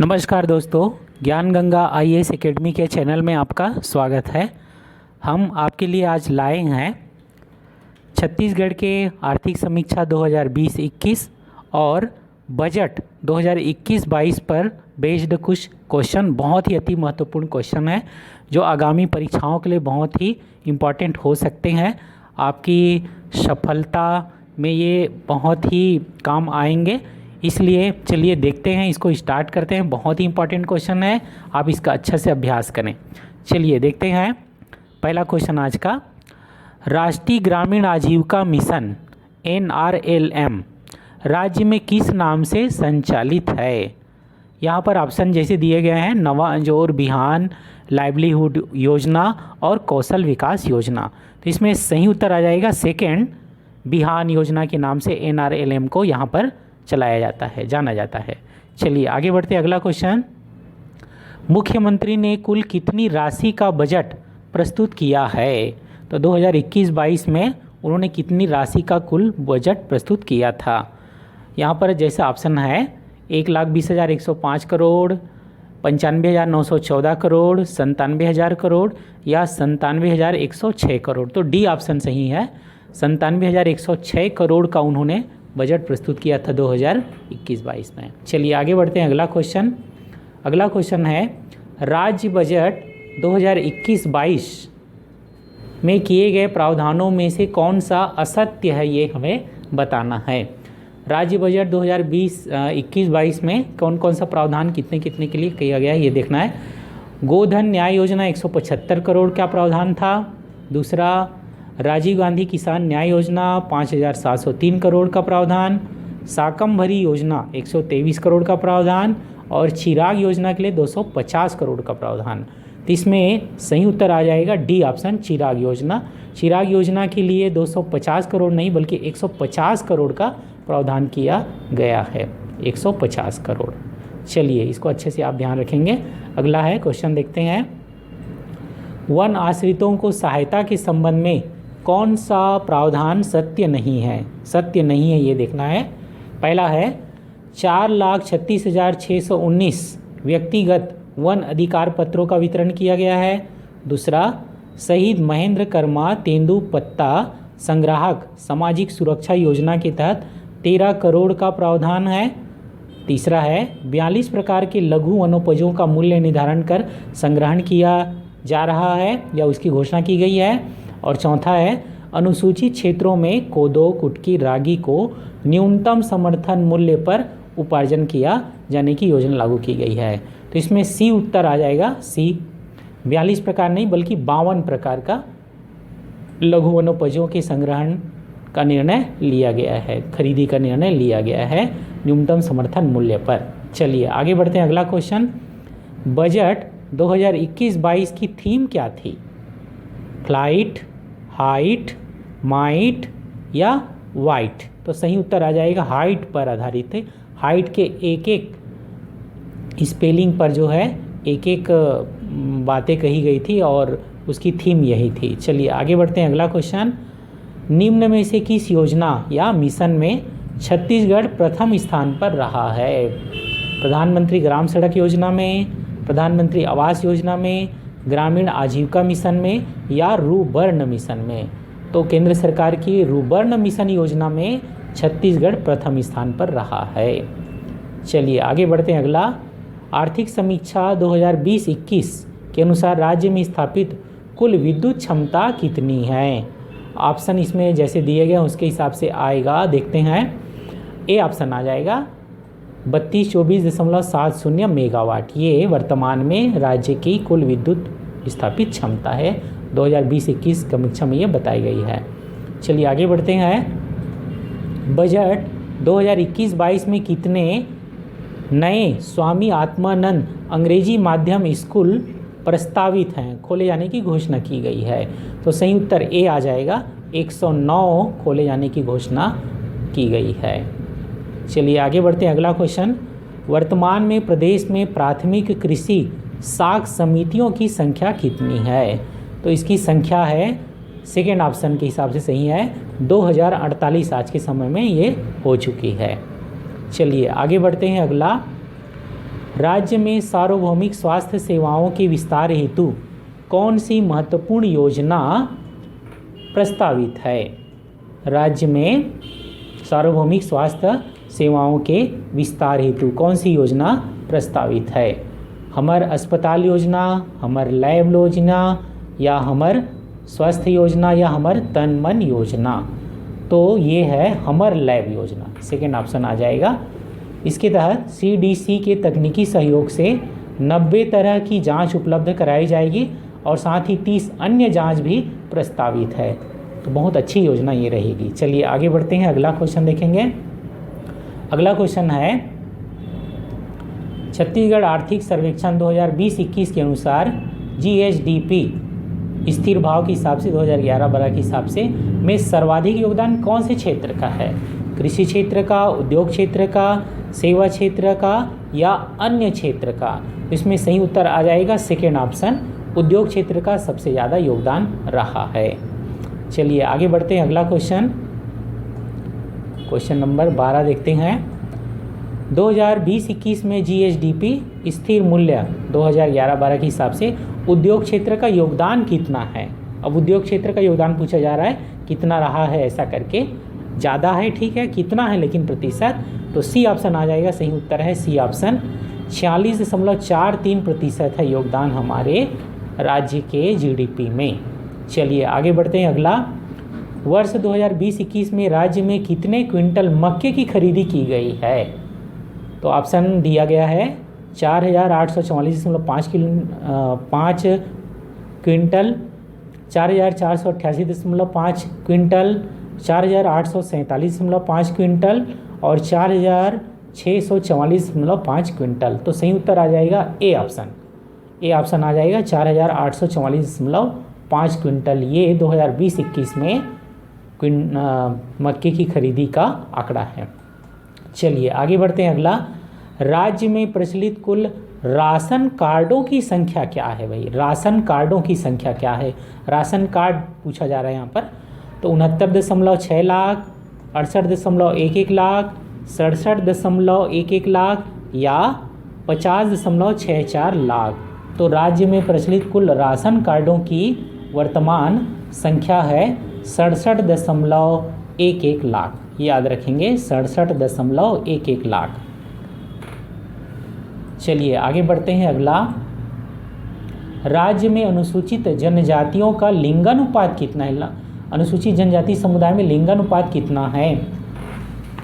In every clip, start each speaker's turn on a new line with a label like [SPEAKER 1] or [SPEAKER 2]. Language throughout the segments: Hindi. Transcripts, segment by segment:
[SPEAKER 1] नमस्कार दोस्तों, ज्ञान गंगा आईएएस एकेडमी के चैनल में आपका स्वागत है। हम आपके लिए आज लाए हैं छत्तीसगढ़ के आर्थिक समीक्षा 2020-21 और बजट 2021-22 पर बेस्ड कुछ क्वेश्चन। बहुत ही अति महत्वपूर्ण क्वेश्चन है जो आगामी परीक्षाओं के लिए बहुत ही इम्पॉर्टेंट हो सकते हैं। आपकी सफलता में ये बहुत ही काम आएंगे, इसलिए चलिए देखते हैं, इसको स्टार्ट करते हैं। बहुत ही इंपॉर्टेंट क्वेश्चन है, आप इसका अच्छा से अभ्यास करें। चलिए देखते हैं पहला क्वेश्चन आज का। राष्ट्रीय ग्रामीण आजीविका मिशन NRLM राज्य में किस नाम से संचालित है? यहाँ पर ऑप्शन जैसे दिए गए हैं, नवा अंजोर बिहान लाइवलीहुड योजना और कौशल विकास योजना। तो इसमें सही उत्तर आ जाएगा सेकेंड, बिहान योजना के नाम से NRLM को यहाँ पर चलाया जाता है, जाना जाता है। चलिए आगे बढ़ते हैं। अगला क्वेश्चन, मुख्यमंत्री ने कुल कितनी राशि का बजट प्रस्तुत किया है? तो 2021-22 में उन्होंने कितनी राशि का कुल बजट प्रस्तुत किया था? यहाँ पर जैसा ऑप्शन है 1,20,105 करोड़, 95,914 करोड़, 97,000 करोड़ या 97,106 करोड़। तो डी ऑप्शन सही है, 97,106 करोड़ का उन्होंने बजट प्रस्तुत किया था 2021-22 में। चलिए आगे बढ़ते हैं। अगला क्वेश्चन है, राज्य बजट 2021-22 में किए गए प्रावधानों में से कौन सा असत्य है, ये हमें बताना है। राज्य बजट 2021-22 में कौन कौन सा प्रावधान कितने कितने के लिए किया गया है, ये देखना है। गोधन न्याय योजना 175 करोड़ का प्रावधान था। दूसरा, राजीव गांधी किसान न्याय योजना 5,703 करोड़ का प्रावधान। साकम्भरी योजना 123 करोड़ का प्रावधान और चिराग योजना के लिए 250 करोड़ का प्रावधान। तो इसमें सही उत्तर आ जाएगा डी ऑप्शन, चिराग योजना। चिराग योजना के लिए 250 करोड़ नहीं बल्कि 150 करोड़ का प्रावधान किया गया है, 150 करोड़। चलिए इसको अच्छे से आप ध्यान रखेंगे। अगला है क्वेश्चन, देखते हैं। वन आश्रितों को सहायता के संबंध में कौन सा प्रावधान सत्य नहीं है? सत्य नहीं है ये देखना है। पहला है 4,36,619 व्यक्तिगत वन अधिकार पत्रों का वितरण किया गया है। दूसरा, शहीद महेंद्र कर्मा तेंदुपत्ता संग्राहक सामाजिक सुरक्षा योजना के तहत 13 करोड़ का प्रावधान है। तीसरा है 42 प्रकार के लघु वनोपजों का मूल्य निर्धारण कर संग्रहण किया जा रहा है या उसकी घोषणा की गई है। और चौथा है अनुसूचित क्षेत्रों में कोदो, कुटकी, रागी को न्यूनतम समर्थन मूल्य पर उपार्जन किया जाने की योजना लागू की गई है। तो इसमें सी उत्तर आ जाएगा, सी। 42 प्रकार नहीं बल्कि 52 प्रकार का लघु वनोपजों के संग्रहण का निर्णय लिया गया है, खरीदी का निर्णय लिया गया है न्यूनतम समर्थन मूल्य पर। चलिए आगे बढ़ते हैं। अगला क्वेश्चन, बजट 2021-22 की थीम क्या थी? फ्लाइट, हाइट, माइट या वाइट? तो सही उत्तर आ जाएगा हाइट पर आधारित है। हाइट के एक एक स्पेलिंग पर जो है एक एक बातें कही गई थी और उसकी थीम यही थी। चलिए आगे बढ़ते हैं। अगला क्वेश्चन, निम्न में से किस योजना या मिशन में छत्तीसगढ़ प्रथम स्थान पर रहा है? प्रधानमंत्री ग्राम सड़क योजना में, प्रधानमंत्री आवास योजना में, ग्रामीण आजीविका मिशन में या रुबर्ण मिशन में? तो केंद्र सरकार की रुबर्ण मिशन योजना में छत्तीसगढ़ प्रथम स्थान पर रहा है। चलिए आगे बढ़ते हैं। अगला, आर्थिक समीक्षा 2020-21 के अनुसार राज्य में स्थापित कुल विद्युत क्षमता कितनी है? ऑप्शन इसमें जैसे दिए गए उसके हिसाब से आएगा, देखते हैं। ए ऑप्शन आ जाएगा 3224.70 मेगावाट। ये वर्तमान में राज्य की कुल विद्युत स्थापित क्षमता है, 2020-21 समीक्षा में ये बताई गई है। चलिए आगे बढ़ते हैं। बजट 2021-22 में कितने नए स्वामी आत्मानंद अंग्रेजी माध्यम स्कूल प्रस्तावित हैं, खोले जाने की घोषणा की गई है? तो सही उत्तर ए आ जाएगा, 109 खोले जाने की घोषणा की गई है। चलिए आगे बढ़ते हैं। अगला क्वेश्चन, वर्तमान में प्रदेश में प्राथमिक कृषि साख समितियों की संख्या कितनी है? तो इसकी संख्या है, सेकेंड ऑप्शन के हिसाब से सही है, 2048 आज के समय में ये हो चुकी है। चलिए आगे बढ़ते हैं। अगला, राज्य में सार्वभौमिक स्वास्थ्य सेवाओं के विस्तार हेतु कौन सी महत्वपूर्ण योजना प्रस्तावित है? राज्य में सार्वभौमिक स्वास्थ्य सेवाओं के विस्तार हेतु कौन सी योजना प्रस्तावित है? हमर अस्पताल योजना, हमर लैब योजना, या हमर स्वास्थ्य योजना, या हमर तन मन योजना? तो ये है हमर लैब योजना, सेकेंड ऑप्शन आ जाएगा। इसके तहत CDC के तकनीकी सहयोग से 90 तरह की जांच उपलब्ध कराई जाएगी और साथ ही 30 अन्य जांच भी प्रस्तावित है। तो बहुत अच्छी योजना ये रहेगी। चलिए आगे बढ़ते हैं, अगला क्वेश्चन देखेंगे। अगला क्वेश्चन है, छत्तीसगढ़ आर्थिक सर्वेक्षण 2020-21 के अनुसार GSDP स्थिर भाव के हिसाब से 2011-12 के हिसाब से में सर्वाधिक योगदान कौन से क्षेत्र का है? कृषि क्षेत्र का, उद्योग क्षेत्र का, सेवा क्षेत्र का, या अन्य क्षेत्र का? इसमें सही उत्तर आ जाएगा सेकेंड ऑप्शन, उद्योग क्षेत्र का सबसे ज़्यादा योगदान रहा है। चलिए आगे बढ़ते हैं, अगला क्वेश्चन, क्वेश्चन नंबर 12 देखते हैं। 2020-21 में GSDP स्थिर मूल्य 2011-12 के हिसाब से उद्योग क्षेत्र का योगदान कितना है? अब उद्योग क्षेत्र का योगदान पूछा जा रहा है, कितना रहा है ऐसा करके। ज़्यादा है, ठीक है, कितना है लेकिन प्रतिशत, तो सी ऑप्शन आ जाएगा। सही उत्तर है सी ऑप्शन, 46.43% है योगदान हमारे राज्य के GDP में। चलिए आगे बढ़ते हैं, अगला, वर्ष 2020-21 में राज्य में कितने क्विंटल मक्के की खरीदी की गई है? तो ऑप्शन दिया गया है 4844.5 क्विंटल, 4488.5 क्विंटल, 4847.5 क्विंटल और 4644.5 क्विंटल। तो सही उत्तर आ जाएगा ए ऑप्शन, ए ऑप्शन आ जाएगा 4844.5 क्विंटल। ये 2020-21 में मक्के की खरीदी का आंकड़ा है। चलिए आगे बढ़ते हैं, अगला, राज्य में प्रचलित कुल राशन कार्डों की संख्या क्या है? भाई राशन कार्डों की संख्या क्या है? राशन कार्ड पूछा जा रहा है यहाँ पर। तो 69.6 लाख, 68.11 लाख, 67.11 लाख या 50.64 लाख। तो राज्य में प्रचलित कुल राशन कार्डों की वर्तमान संख्या है 67.11 लाख। याद रखेंगे 67.11 लाख। चलिए आगे बढ़ते हैं, अगला, राज्य में अनुसूचित जनजातियों का लिंगानुपात कितना है? अनुसूचित जनजाति समुदाय में लिंगानुपात कितना है?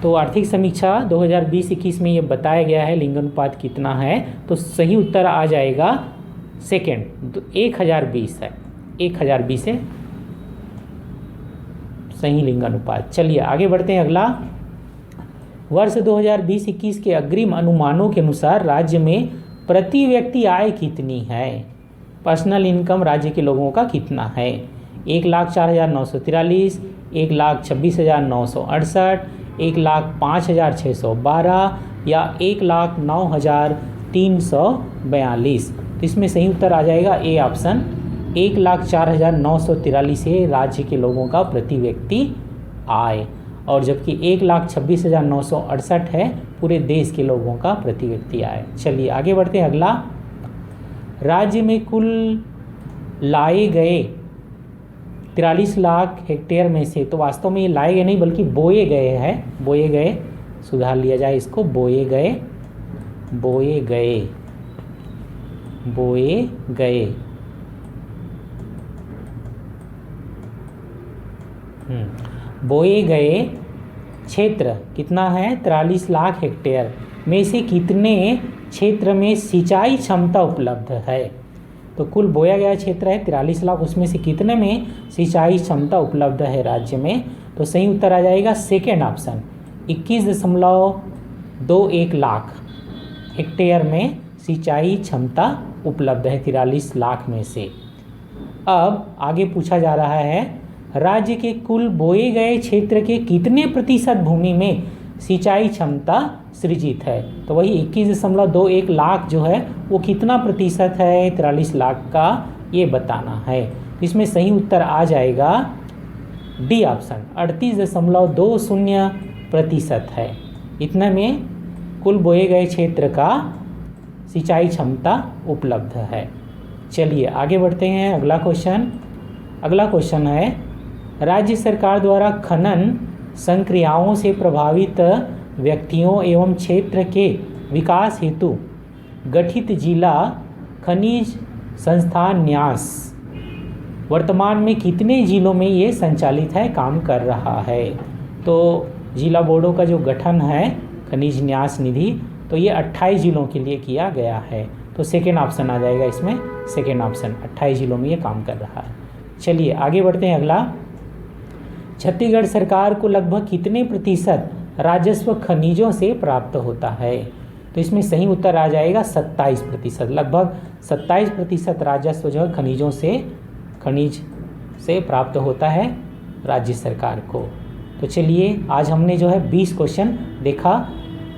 [SPEAKER 1] तो आर्थिक समीक्षा 2020-21 में ये बताया गया है लिंगानुपात कितना है। तो सही उत्तर आ जाएगा सेकेंड, 1020 है, 1020 है सही लिंगानुपात। चलिए आगे बढ़ते हैं, अगला, वर्ष 2020-21 के अग्रिम अनुमानों के अनुसार राज्य में प्रति व्यक्ति आय कितनी है? पर्सनल इनकम राज्य के लोगों का कितना है? 1,04,943, 1,26,968, 1,05,612 या 1,09,342। तो इसमें सही उत्तर आ जाएगा ए ऑप्शन, 1,04,943 है राज्य के लोगों का प्रति व्यक्ति आय, और जबकि 1,26,968 है पूरे देश के लोगों का प्रति व्यक्ति आय। चलिए आगे बढ़ते हैं, अगला, राज्य में कुल लाए गए 43 लाख हेक्टेयर में से, तो वास्तव में ये लाए गए नहीं बल्कि बोए गए हैं, बोए गए, सुधार लिया जाए इसको, बोए गए, बोए गए, बोए गए, बोए गए क्षेत्र कितना है? 43 लाख हेक्टेयर में से कितने क्षेत्र में सिंचाई क्षमता उपलब्ध है? तो कुल बोया गया क्षेत्र है 43 लाख, उसमें से कितने में सिंचाई क्षमता उपलब्ध है राज्य में? तो सही उत्तर आ जाएगा सेकेंड ऑप्शन, 21.21 लाख हेक्टेयर में सिंचाई क्षमता उपलब्ध है 43 लाख में से। अब आगे पूछा जा रहा है, राज्य के कुल बोए गए क्षेत्र के कितने प्रतिशत भूमि में सिंचाई क्षमता सृजित है? तो वही 21.21 लाख जो है वो कितना प्रतिशत है 43 लाख का, ये बताना है। इसमें सही उत्तर आ जाएगा डी ऑप्शन, 38.20% है। इतने में कुल बोए गए क्षेत्र का सिंचाई क्षमता उपलब्ध है। चलिए आगे बढ़ते हैं। अगला क्वेश्चन है, राज्य सरकार द्वारा खनन संक्रियाओं से प्रभावित व्यक्तियों एवं क्षेत्र के विकास हेतु गठित जिला खनिज संस्थान न्यास वर्तमान में कितने जिलों में ये संचालित है, काम कर रहा है? तो जिला बोर्डों का जो गठन है खनिज न्यास निधि, तो ये 28 जिलों के लिए किया गया है। तो सेकेंड ऑप्शन आ जाएगा इसमें, सेकेंड ऑप्शन 28 जिलों में ये काम कर रहा है। चलिए आगे बढ़ते हैं। अगला, छत्तीसगढ़ सरकार को लगभग कितने प्रतिशत राजस्व खनिजों से प्राप्त होता है? तो इसमें सही उत्तर आ जाएगा 27%। लगभग 27% राजस्व जो है खनिज से प्राप्त होता है राज्य सरकार को। तो चलिए आज हमने जो है 20 क्वेश्चन देखा।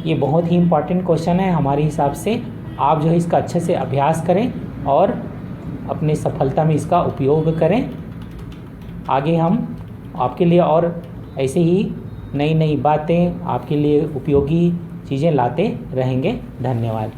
[SPEAKER 1] ये बहुत ही इम्पॉर्टेंट क्वेश्चन है हमारे हिसाब से। आप जो है इसका अच्छे से अभ्यास करें और अपने सफलता में इसका उपयोग करें। आगे हम आपके लिए और ऐसे ही नई नई बातें, आपके लिए उपयोगी चीज़ें लाते रहेंगे। धन्यवाद।